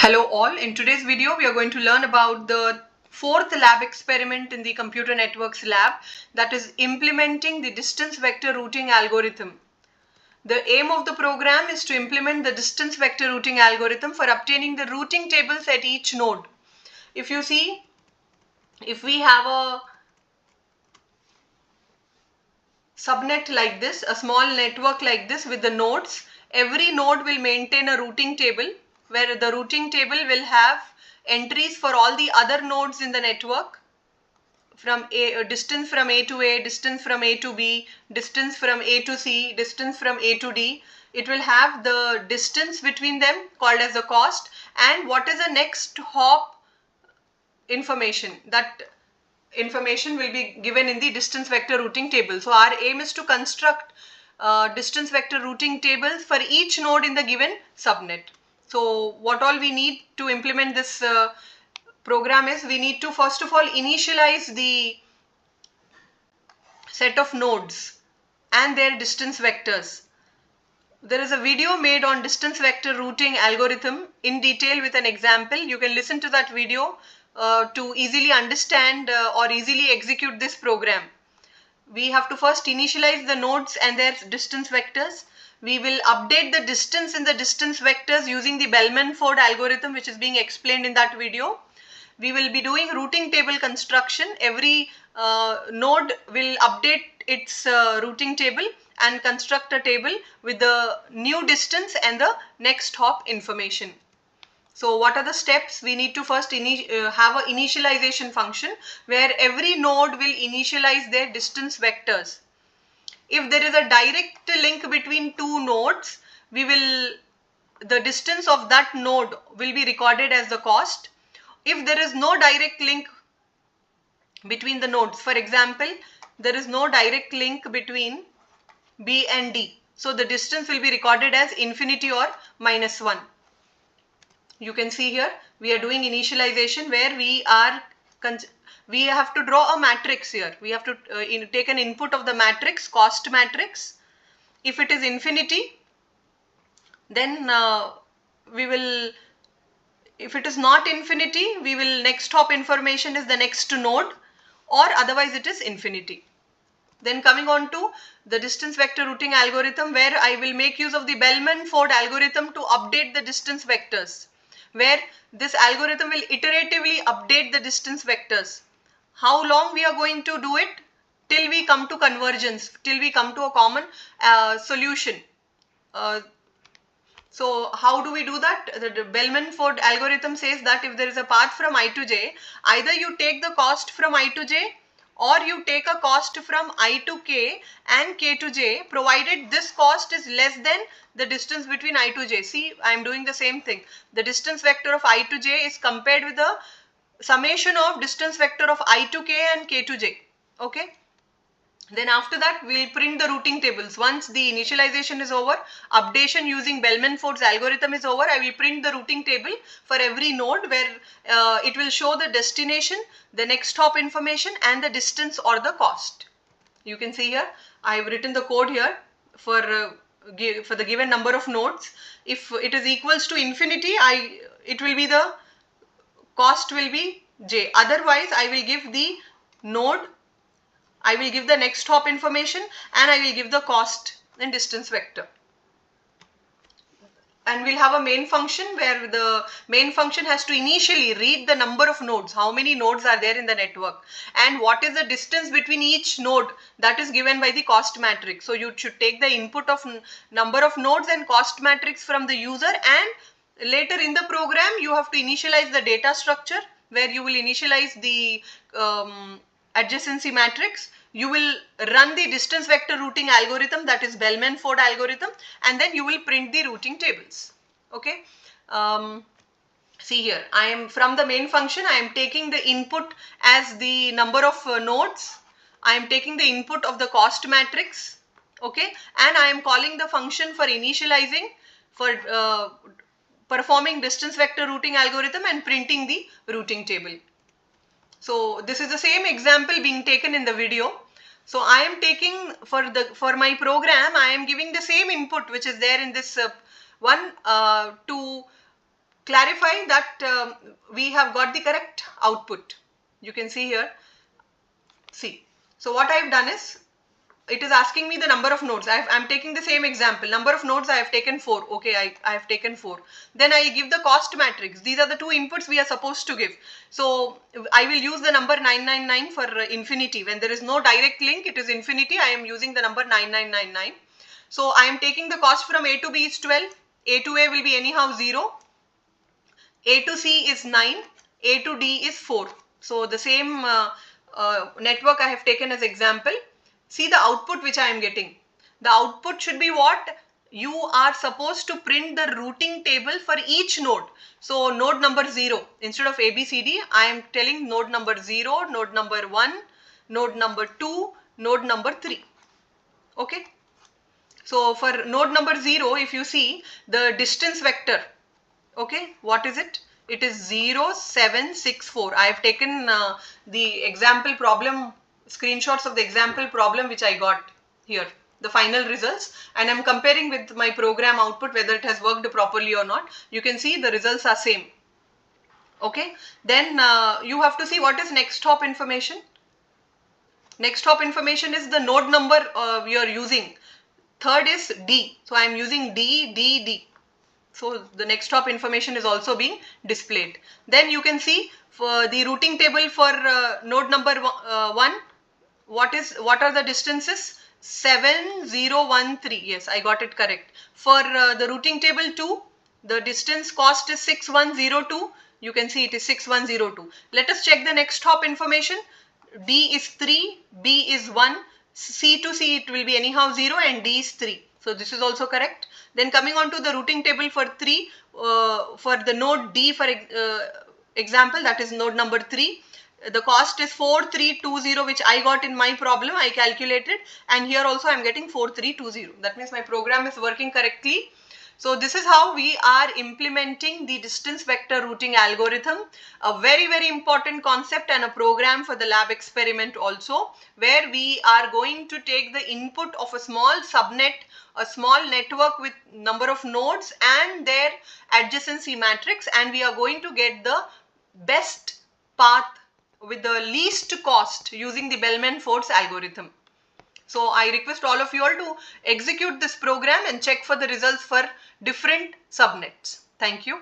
Hello all, in today's video we are going to learn about the fourth lab experiment in the computer networks lab, that is implementing the distance vector routing algorithm. The aim of the program is to implement the distance vector routing algorithm for obtaining the routing tables at each node. If you see, if we have a subnet like this, a small network like this with the nodes, every node will maintain a routing table where the routing table will have entries for all the other nodes in the network, from distance from A to A, distance from A to B, distance from A to C, distance from A to D. It will have the distance between them called as the cost, and what is the next hop information. That information will be given in the distance vector routing table. So our aim is to construct distance vector routing tables for each node in the given subnet. So what all we need to implement this program is, we need to first of all initialize the set of nodes and their distance vectors. There is a video made on distance vector routing algorithm in detail with an example. You can listen to that video to easily understand or easily execute this program. We have to first initialize the nodes and their distance vectors. We will update the distance in the distance vectors using the Bellman-Ford algorithm, which is being explained in that video. We will be doing routing table construction. Every node will update its routing table and construct a table with the new distance and the next hop information. So what are the steps? We need to first have an initialization function where every node will initialize their distance vectors. If there is a direct link between two nodes, the distance of that node will be recorded as the cost. If there is no direct link between the nodes, for example, there is no direct link between B and D, so the distance will be recorded as infinity or -1. You can see here we are doing initialization where we have to draw a matrix here. We have to take an input of the matrix, cost matrix. If it is infinity, then if it is not infinity, next hop information is the next node, or otherwise it is infinity. Then coming on to the distance vector routing algorithm, where I will make use of the Bellman-Ford algorithm to update the distance vectors, where this algorithm will iteratively update the distance vectors. How long we are going to do it? Till we come to convergence, till we come to a common solution. So how do we do that? The Bellman-Ford algorithm says that if there is a path from I to j, either you take the cost from I to j, or you take a cost from I to k and k to j, provided this cost is less than the distance between I to j. See, I am doing the same thing. The distance vector of I to j is compared with the summation of distance vector of I to k and k to j. Okay. Then after that, we will print the routing tables. Once the initialization is over, updation using Bellman-Ford's algorithm is over, I will print the routing table for every node, where it will show the destination, the next hop information, and the distance or the cost. You can see here, I have written the code here for the given number of nodes. If it is equals to infinity, it will be the cost will be j. Otherwise, I will give the node, I will give the next hop information, and I will give the cost and distance vector. And we'll have a main function where the main function has to initially read the number of nodes, how many nodes are there in the network, and what is the distance between each node, that is given by the cost matrix. So you should take the input of number of nodes and cost matrix from the user, and later in the program you have to initialize the data structure, where you will initialize the adjacency matrix. You will run the distance vector routing algorithm, that is Bellman-Ford algorithm, and then you will print the routing tables. Okay. See here, I am from the main function, I am taking the input as the number of nodes. I am taking the input of the cost matrix. Okay, and I am calling the function for initializing, for performing distance vector routing algorithm and printing the routing table. So this is the same example being taken in the video. So I am taking for my program, I am giving the same input which is there in this 1, 2, clarify that we have got the correct output. You can see here. See. So what I have done is, it is asking me the number of nodes. I am taking the same example. Number of nodes I have taken 4. Okay, I have taken 4. Then I give the cost matrix. These are the two inputs we are supposed to give. So I will use the number 999 for infinity. When there is no direct link, it is infinity. I am using the number 9999. So I am taking the cost from A to B is 12. A to A will be anyhow 0. A to C is 9. A to D is 4. So the same network I have taken as example. See the output which I am getting. The output should be what? You are supposed to print the routing table for each node. So node number 0, instead of ABCD, I am telling node number 0, node number 1, node number 2, node number 3. Okay. So for node number 0, if you see the distance vector, okay, what is it? It is 0, 7, 6, 4. I have taken the example problem, screenshots of the example problem which I got here, the final results, and I am comparing with my program output whether it has worked properly or not. You can see the results are same. Okay, then you have to see what is next hop information. Next hop information is the node number we are using. Third is D. So I am using D, D, D. So the next hop information is also being displayed. Then you can see for the routing table for node number 1, what are the distances? 7013. Yes, I got it correct. For the routing table 2, the distance cost is 6102. You can see it is 6102. Let us check the next hop information. D is 3, B is 1, C to C it will be anyhow 0 and D is 3. So this is also correct. Then coming on to the routing table for 3, for the node D for example, that is node number 3. The cost is 4320, which I got in my problem. I calculated, and here also I am getting 4320. That means my program is working correctly. So this is how we are implementing the distance vector routing algorithm, a very, very important concept and a program for the lab experiment also, where we are going to take the input of a small subnet, a small network with number of nodes and their adjacency matrix, and we are going to get the best path with the least cost using the Bellman-Ford's algorithm. So I request all of you all to execute this program and check for the results for different subnets. Thank you.